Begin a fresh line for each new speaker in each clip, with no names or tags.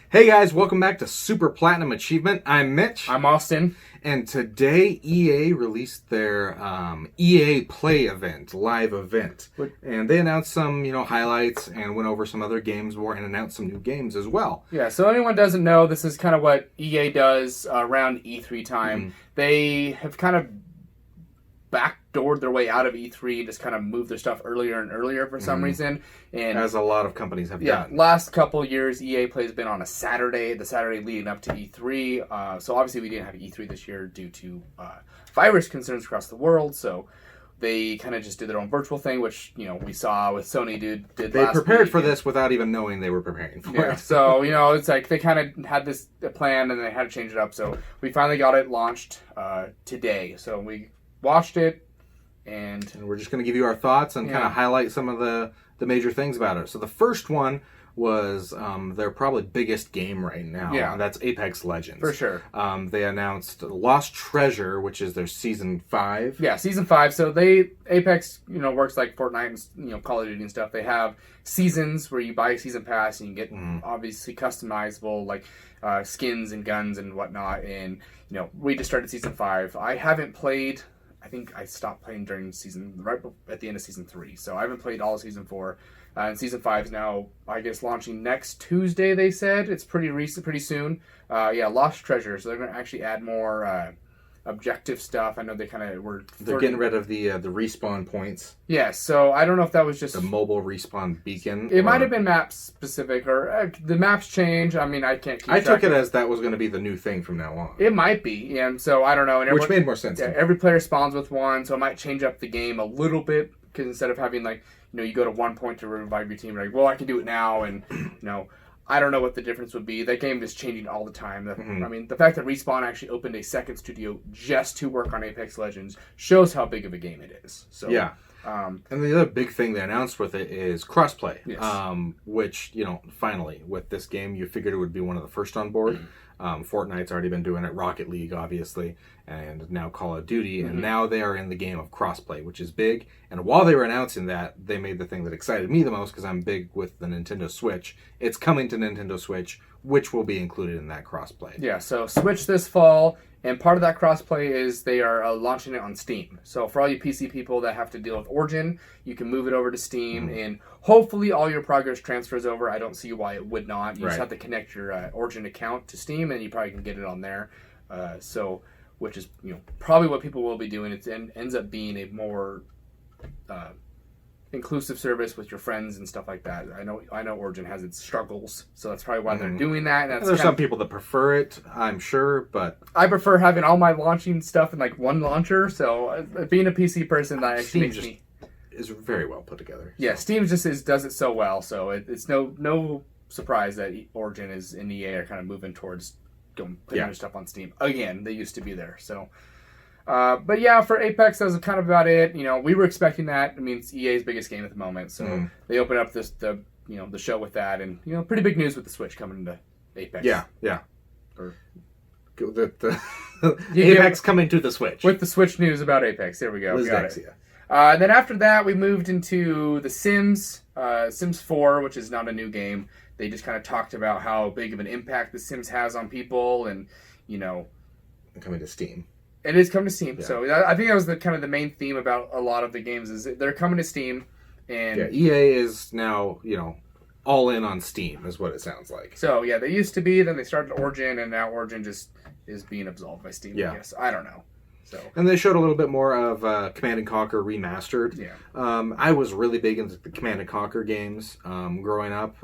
Hey guys, welcome back to Super Platinum Achievement. I'm Mitch.
I'm Austin.
And today EA released their EA Play event, live event. And they announced some, highlights and went over some other games more and announced some new games as well.
Yeah, so anyone doesn't know, this is kind of what EA does around E3 time. Mm-hmm. They have kind of backdoored their way out of E3 and just kind of moved their stuff earlier and earlier for some reason. And
as a lot of companies have done.
Last couple years, EA Play has been on a Saturday, the Saturday leading up to E3. So obviously we didn't have E3 this year due to virus concerns across the world. So they kind of just did their own virtual thing, which, we saw with Sony did
They
last
prepared
week.
for this without even knowing they were preparing for it.
So, it's like they kind of had this plan and they had to change it up. So we finally got it launched today. So we watched it. And
we're just going to give you our thoughts and kind of highlight some of the major things about it. So the first one was their probably biggest game right now.
Yeah.
That's Apex Legends.
For sure.
They announced Lost Treasure, which is their Season 5.
Yeah, Season 5. So Apex, works like Fortnite and, Call of Duty and stuff. They have seasons where you buy a season pass and you get obviously customizable like skins and guns and whatnot. And, we just started Season 5. I haven't played... I think I stopped playing during right at the end of Season 3. So I haven't played all of Season 4. And Season 5 is now, I guess, launching next Tuesday, they said. It's pretty recent, pretty soon. Lost Treasure. So they're going to actually add more objective stuff. I know they kind of were...
They're getting rid of the respawn points.
Yeah, so I don't know if that was just...
The mobile respawn beacon.
It might have been map specific, or the maps change. I mean, I can't keep
I took it as that was going to be the new thing from now on.
It might be, and so I don't know. And
which made more sense.
Yeah, every player spawns with one, so it might change up the game a little bit, because instead of having, you go to 1 point to revive your team, you're like, well, I can do it now, and, I don't know what the difference would be. That game is changing all the time. I mean, the fact that Respawn actually opened a second studio just to work on Apex Legends shows how big of a game it is. So
yeah. And the other big thing they announced with it is crossplay, which, finally, with this game, you figured it would be one of the first on board. Fortnite's already been doing it, Rocket League, obviously, and now Call of Duty, and now they are in the game of crossplay, which is big. And while they were announcing that, they made the thing that excited me the most, because I'm big with the Nintendo Switch. It's coming to Nintendo Switch, which will be included in that crossplay.
Yeah, so Switch this fall, and part of that crossplay is they are launching it on Steam. So for all you PC people that have to deal with Origin, you can move it over to Steam, and hopefully all your progress transfers over. I don't see why it would not. You just have to connect your Origin account to Steam, and you probably can get it on there. Which is probably what people will be doing. It ends up being a more inclusive service with your friends and stuff like that. I know Origin has its struggles, so that's probably why they're doing that. And
there's some people that prefer it, I'm sure, but
I prefer having all my launching stuff in one launcher. So being a PC person, that actually makes me
is very well put together.
Yeah, Steam does it so well. So it's no surprise that Origin and EA are kind of moving towards putting their stuff on Steam again. They used to be there, so. But yeah, for Apex, that was kind of about it. We were expecting that. I mean, it's EA's biggest game at the moment, so they opened up the show with that, and pretty big news with the Switch coming to Apex.
Yeah. Or the Apex coming to the Switch
with the Switch news about Apex. There we go.
Got it.
Then after that, we moved into the Sims, Sims 4, which is not a new game. They just kind of talked about how big of an impact the Sims has on people, and
coming to Steam.
It is coming to Steam, so I think that was the main theme about a lot of the games is they're coming to Steam, and
EA is now all in on Steam is what it sounds like.
So they used to be, then they started Origin, and now Origin just is being absolved by Steam. I guess I don't know. So
and they showed a little bit more of Command and Conquer Remastered.
Yeah,
I was really big into the Command and Conquer games growing up.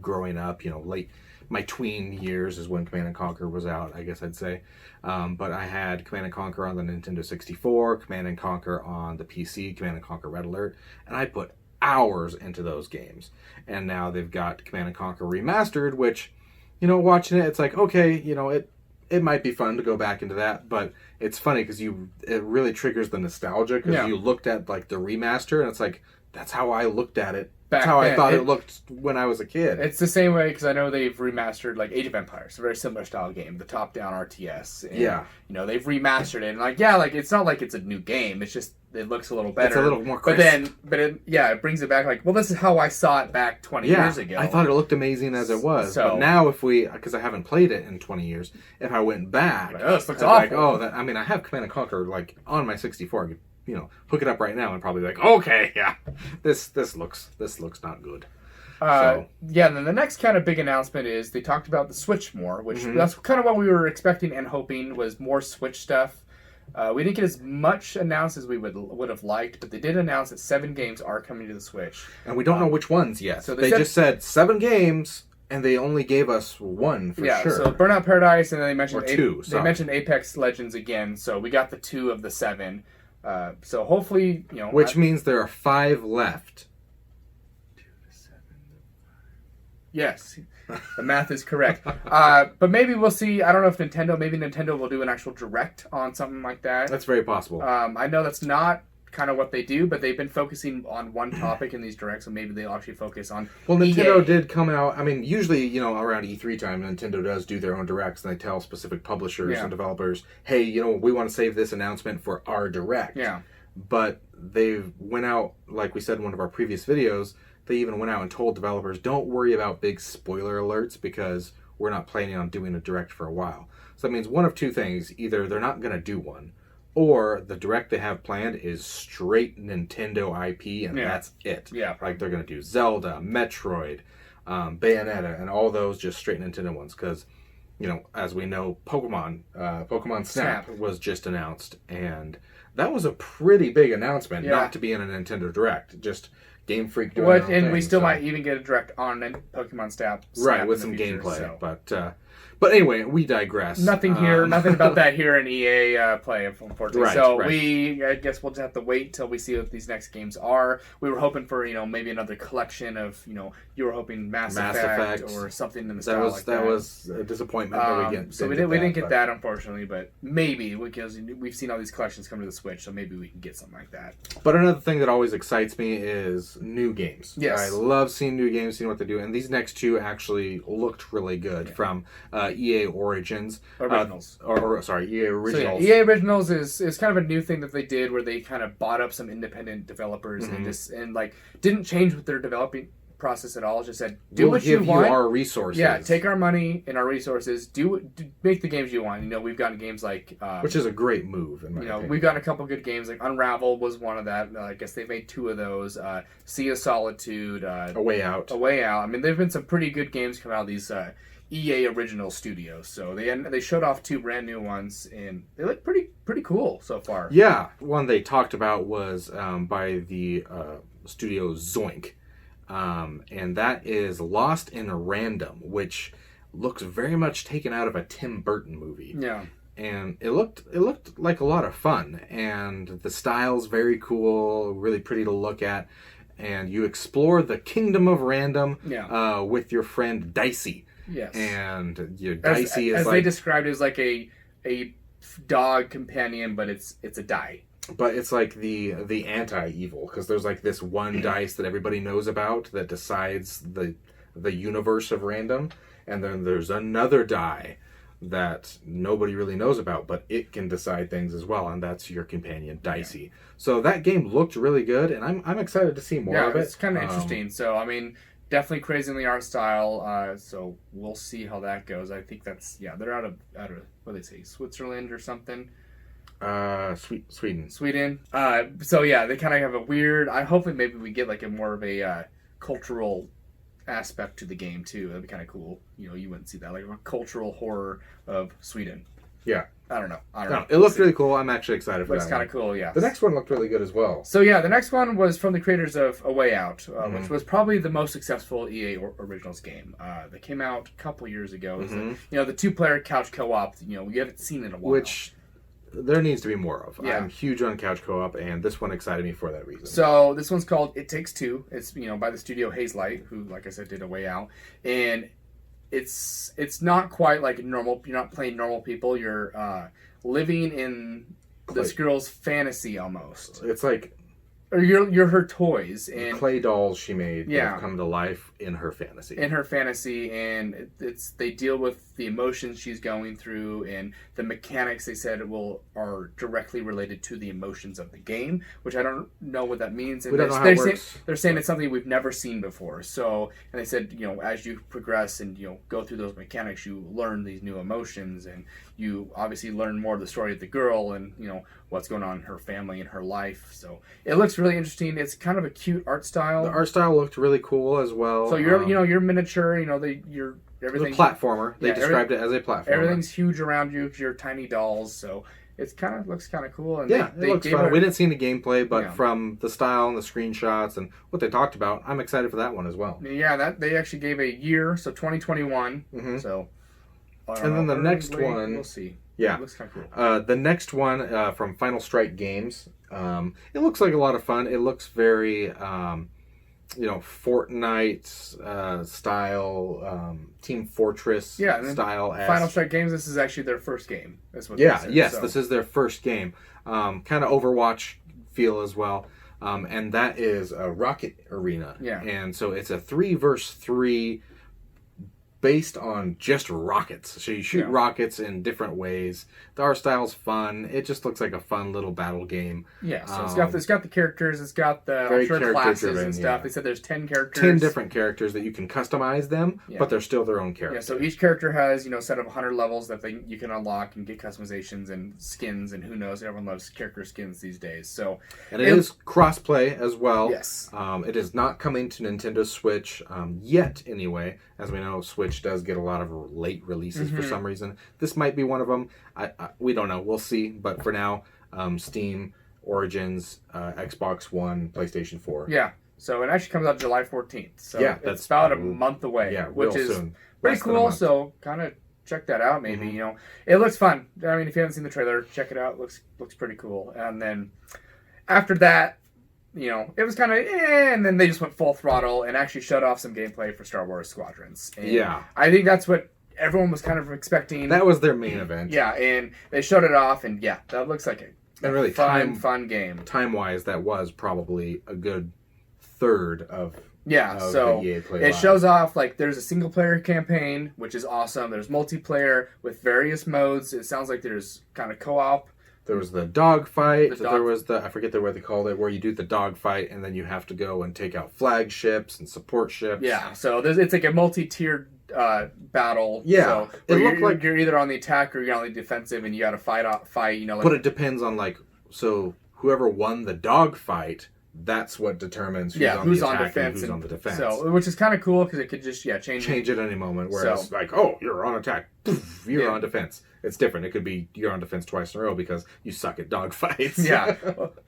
Growing up, late. My tween years is when Command & Conquer was out, I guess I'd say. But I had Command & Conquer on the Nintendo 64, Command & Conquer on the PC, Command & Conquer Red Alert, and I put hours into those games. And now they've got Command & Conquer Remastered, which, watching it, it's like, okay, it might be fun to go back into that, but it's funny because it really triggers the nostalgia because you looked at the remaster and it's like that's how I looked at it.
Back
That's how I
then,
thought it looked when I was a kid.
It's the same way because I know they've remastered like Age of Empires, a very similar style game, the top-down RTS. And,
Yeah.
You know, they've remastered it, and like, yeah, like it's not like it's a new game. It's just it looks a little better.
It's a little more crisp.
It brings it back. Like, well, this is how I saw it back 20 years ago.
I thought it looked amazing as it was.
So,
but now, because I haven't played it in 20 years, if I went back,
like, oh, this looks
I'd be
awful.
like, I have Command & Conquer like on my 64. I could, hook it up right now and probably be like, okay, yeah, this looks not good.
Yeah, and then the next kind of big announcement is they talked about the Switch more, which that's kind of what we were expecting and hoping was more Switch stuff. We didn't get as much announced as we would have liked, but they did announce that 7 games are coming to the Switch.
And we don't know which ones yet.
So
they just said 7 games, and they only gave us 1 for sure.
So Burnout Paradise, and then they mentioned
2.
They mentioned Apex Legends again, so we got the 2 of the 7. So hopefully,
which means there are 5 left. 2 to 7.
Yes, the math is correct. But maybe we'll see. I don't know if maybe Nintendo will do an actual direct on something like that.
That's very possible.
I know that's not kind of what they do, but they've been focusing on one topic in these directs, so maybe they'll actually focus on
Nintendo
EA.
did come out. I mean, usually, around E3 time, Nintendo does do their own directs, and they tell specific publishers and developers, hey, we want to save this announcement for our direct.
Yeah.
But they went out, like we said in one of our previous videos, they even went out and told developers, don't worry about big spoiler alerts because we're not planning on doing a direct for a while. So that means one of 2 things. Either they're not going to do one, or the direct they have planned is straight Nintendo IP, and that's it.
Yeah.
Like they're going to do Zelda, Metroid, Bayonetta, and all those just straight Nintendo ones. Because, as we know, Pokemon Snap was just announced, and that was a pretty big announcement, not to be in a Nintendo Direct. Just Game Freak doing their own
and
thing,
we still might even get a direct on Pokemon Snap.
Right, with some gameplay. But anyway, we digress.
Nothing about that here in EA Play, unfortunately.
Right,
so
right.
I guess we'll just have to wait till we see what these next games are. We were hoping for, maybe another collection of, you were hoping Mass Effect or something in the style like that.
That was a disappointment that we get.
So we didn't get that, unfortunately, but maybe, because we've seen all these collections come to the Switch, so maybe we can get something like that.
But another thing that always excites me is new games.
Yes.
I love seeing new games, seeing what they do, and these next 2 actually looked really good from EA Origins.
Originals.
EA Originals.
So, EA Originals is kind of a new thing that they did where they kind of bought up some independent developers and didn't change with their developing process at all. Just said, do what you want.
We'll give you our resources.
Yeah, take our money and our resources. Make the games you want. We've gotten games like...
which is a great move, in my opinion.
We've gotten a couple good games. Like Unravel was one of that. I guess they've made 2 of those. Sea of Solitude.
A Way Out.
A Way Out. I mean, there've been some pretty good games come out of these EA Original Studios. So they showed off 2 brand new ones, and they look pretty cool so far.
Yeah. One they talked about was by the studio Zoink. And that is Lost in Random, which looks very much taken out of a Tim Burton movie.
Yeah.
And it looked like a lot of fun, and the style's very cool, really pretty to look at. And you explore the kingdom of random with your friend Dicey.
Yes.
And Dicey is
as
like...
they described it, as like a dog companion, but it's a die.
But it's like the anti-evil, because there's like this one dice that everybody knows about that decides the universe of random, and then there's another die that nobody really knows about, but it can decide things as well, and that's your companion Dicey. Yeah. So that game looked really good, and I'm excited to see more of it.
It's kind of interesting. So I mean, definitely crazy in the art style. So we'll see how that goes. I think they're out of what do they say, Switzerland or something.
Sweden.
So yeah, they kind of have a weird. Hopefully maybe we get like a more of a cultural aspect to the game too. That'd be kind of cool. You wouldn't see that, like a cultural horror of Sweden.
Yeah.
I don't know.
It looked really cool. I'm actually excited for that.
Looks kind of cool, yeah.
The next one looked really good as well.
So yeah, the next one was from the creators of A Way Out, which was probably the most successful EA Originals game. That came out a couple years ago. The 2-player couch co-op. We haven't seen in a while.
Which there needs to be more of.
Yeah.
I'm huge on couch co-op, and this one excited me for that reason.
So this one's called It Takes Two. It's by the studio Hazelight, who, like I said, did A Way Out, and it's not quite like normal. You're not playing normal people. You're living in this girl's fantasy almost.
It's like
or you're her toys, and
clay dolls she made that
Yeah.
have come to life in her fantasy.
And it's they deal with the emotions she's going through, and the mechanics they said are directly related to the emotions of the game, which I don't know what that means. And
We don't know how it works.
They're saying it's something we've never seen before. So, and they said, as you progress and go through those mechanics, you learn these new emotions, and you obviously learn more of the story of the girl, and what's going on in her family and her life. So it looks really interesting. It's kind of a cute art style.
The art style looked really cool as well.
So you're miniature. You're everything.
It's a platformer. They described it as a platformer.
Everything's huge around you. You're tiny dolls. So it's looks kind of cool. And
it looks fun. We didn't see any gameplay, but
Yeah.
from the style and the screenshots and what they talked about, I'm excited for that one as well.
Yeah, that they actually gave a year, so 2021.
Mm-hmm.
So.
And then the next one,
we'll see.
Yeah,
it looks kind of cool.
The next one from Final Strike Games. It looks like a lot of fun. It looks very, Fortnite style, Team Fortress style.
Final Strike Games. This is actually their first game. That's what.
This is their first game. Kind of Overwatch feel as well. And that is a Rocket Arena.
Yeah.
And so it's a 3 versus 3. Based on just rockets. So you shoot rockets in different ways. The art style's fun. It just looks like a fun little battle game.
Yeah, so it's got the characters, it's got the classes and stuff. They said there's 10 characters.
10 different characters that you can customize them, but they're still their own character.
Yeah, so each character has, a set of 100 levels that you can unlock and get customizations and skins, and who knows, everyone loves character skins these days. So
and it is cross-play as well.
Yes.
It is not coming to Nintendo Switch yet, anyway. As we know, Switch does get a lot of late releases for some reason. This might be one of them. We don't know. We'll see. But for now, Steam, Origins, Xbox One, PlayStation 4.
Yeah. So it actually comes out July 14th. So
that's
it's about a month away.
Yeah,
which is
soon.
Pretty cool. So kind of check that out. Maybe it looks fun. I mean, if you haven't seen the trailer, check it out. It looks pretty cool. And then after that, it was kind of and then they just went full throttle and actually shut off some gameplay for Star Wars Squadrons. And I think that's what everyone was kind of expecting.
That was their main event.
Yeah, and they shut it off, and that looks like a
really
fun game.
Time-wise, that was probably a good third of
so
the EA Play
it
Live.
shows off, there's a single-player campaign, which is awesome. There's multiplayer with various modes. It sounds like there's kind of co-op.
There was the dog fight. There was I forget what they called it, where you do the dog fight and then you have to go and take out flagships and support ships.
Yeah, so it's like a multi-tiered battle.
Yeah,
so
it looked like
you're either on the attack or you're on the defensive, and you got to fight.
But it depends on so whoever won the dog fight, that's what determines who's on defense and who's on the defense.
So, which is kind of cool because it could just change
at any moment. Whereas you're on attack, you're on defense. It's different. It could be you're on defense twice in a row because you suck at dog fights.
Yeah,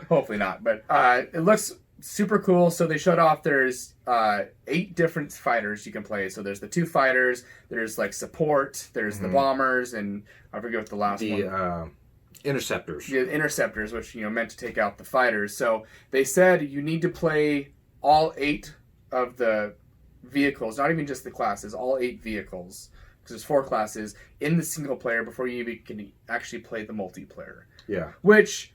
hopefully not. But it looks super cool. So they showed off. There's 8 different fighters you can play. So there's the 2 fighters. There's support. There's the bombers, and I forget what the last one.
Interceptors.
Yeah, interceptors, which meant to take out the fighters. So they said you need to play all 8 of the vehicles, not even just the classes, all 8 vehicles, because there's 4 classes in the single player before you even can actually play the multiplayer.
Yeah.
Which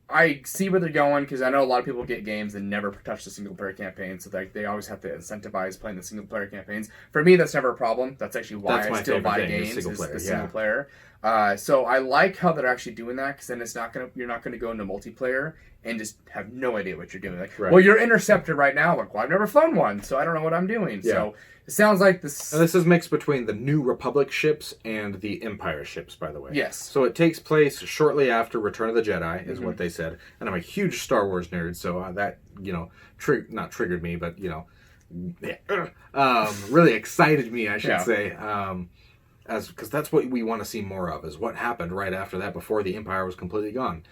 I see where they're going, because I know a lot of people get games and never touch the single player campaign, so they always have to incentivize playing the single player campaigns. For me, that's never a problem. That's actually why I still buy games, is the single player. So I like how they're actually doing that, because then you're not gonna go into multiplayer and just have no idea what you're doing. Well, you're Interceptor right now. Well, I've never flown one, so I don't know what I'm doing. Yeah. So it sounds like this.
And this is mixed between the New Republic ships and the Empire ships, by the way.
Yes.
So it takes place shortly after Return of the Jedi, is what they said. And I'm a huge Star Wars nerd, so that not triggered me, but really excited me, I should say. Because that's what we want to see more of, is what happened right after that, before the Empire was completely gone.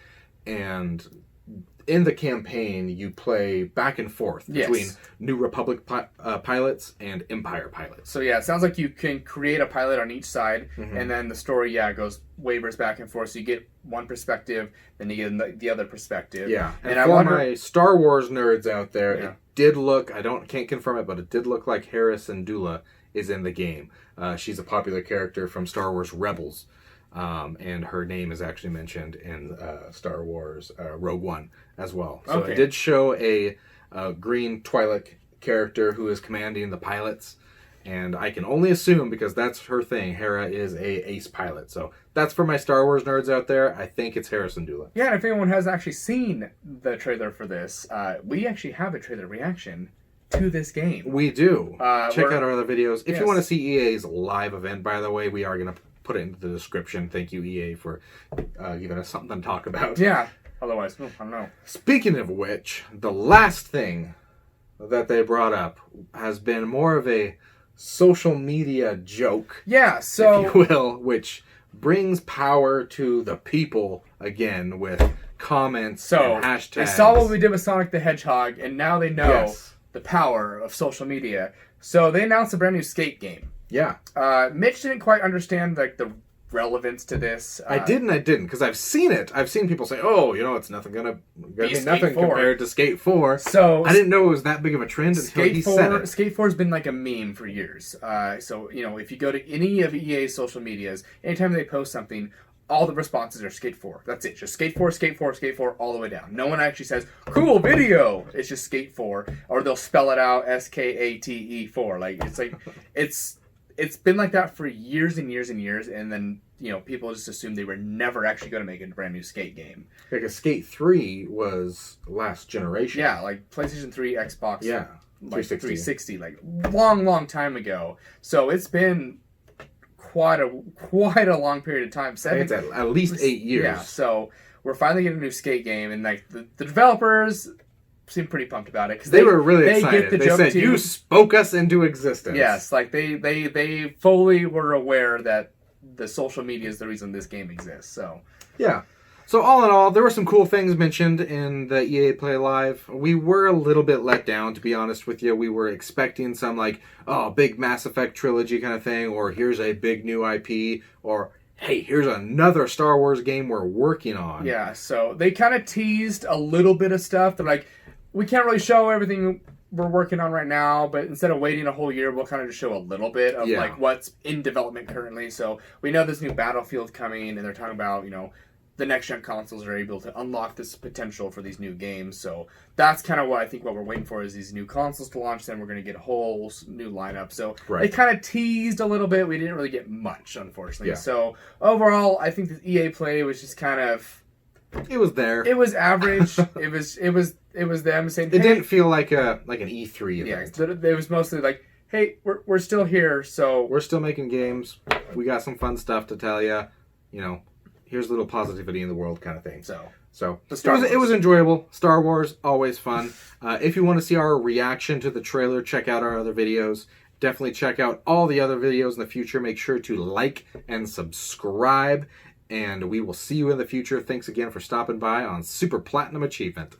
And in the campaign, you play back and forth between New Republic pilots and Empire pilots.
So it sounds like you can create a pilot on each side, and then the story wavers back and forth. So you get one perspective, then you get the other perspective.
Yeah, and for my Star Wars nerds out there, it did look, can't confirm it, but it did look like Hera Syndulla is in the game. She's a popular character from Star Wars Rebels. and her name is actually mentioned in Star Wars Rogue One as well. So
Okay.
it did show a green Twi'lek character who is commanding the pilots, and I can only assume, because that's her thing, Hera is a ace pilot. So that's for my Star Wars nerds out there. I think it's Hera Syndulla.
Yeah, and if anyone has actually seen the trailer for this, we actually have a trailer reaction to this game.
We do. Check
we're-
out our other videos. If
Yes.
you want to see EA's live event, by the way, we are going to put it into the description. Thank you, EA, for giving us something to talk about.
Yeah. Otherwise, I don't know.
Speaking of which, the last thing that they brought up has been more of a social media joke,
Yeah, so
if you will, which brings power to the people again with comments and hashtags.
they saw what we did with Sonic the Hedgehog, and now they know
Yes.
the power of social media. So they announced a brand new skate game.
Yeah.
Mitch didn't quite understand the relevance to this.
I didn't, because I've seen it. I've seen people say, "Oh, it's nothing gonna be
Skate
nothing
4.
compared to Skate 4."
So
I didn't know it was that big of a trend until he said it.
Skate 4 has been like a meme for years. So if you go to any of EA's social medias, anytime they post something, all the responses are Skate 4. That's it. Just Skate 4, Skate 4, Skate 4, all the way down. No one actually says, cool video. It's just Skate 4. Or they'll spell it out, SKATE 4. It's been like that for years and years and years. And then, people just assumed they were never actually going to make a brand new Skate game.
Because Skate 3 was last generation.
Yeah, like PlayStation 3, Xbox.
Yeah.
Like
360.
360, like long time ago. So it's been quite a long period of time.
I think it's at least 8 years.
Yeah, so we're finally getting a new skate game, and like the developers seem pretty pumped about it because
They were really excited.
Get the
they
joke
said,
too.
"You spoke us into existence."
Yes, like they fully were aware that the social media is the reason this game exists. So
Yeah. So all in all, there were some cool things mentioned in the EA Play Live. We were a little bit let down, to be honest with you. We were expecting some big Mass Effect trilogy kind of thing, or here's a big new IP, or hey, here's another Star Wars game we're working on.
yeah, so they kind of teased a little bit of stuff. They're like, we can't really show everything we're working on right now, but instead of waiting a whole year, we'll kind of just show a little bit of what's in development currently. So we know this new Battlefield coming, and they're talking about the next-gen consoles are able to unlock this potential for these new games. So that's kind of what we're waiting for is these new consoles to launch. Then we're going to get a whole new lineup. So they kind of teased a little bit. We didn't really get much, unfortunately.
Yeah.
So overall, I think the EA Play was just kind of...
It was there.
It was average. it was them saying...
It didn't feel like an E3 event.
Yeah, it was mostly like, hey, we're still here, so...
We're still making games. We got some fun stuff to tell you. Here's a little positivity in the world kind of thing. So it was enjoyable. Star Wars, always fun. If you want to see our reaction to the trailer, check out our other videos. Definitely check out all the other videos in the future. Make sure to like and subscribe. And we will see you in the future. Thanks again for stopping by on Super Platinum Achievement.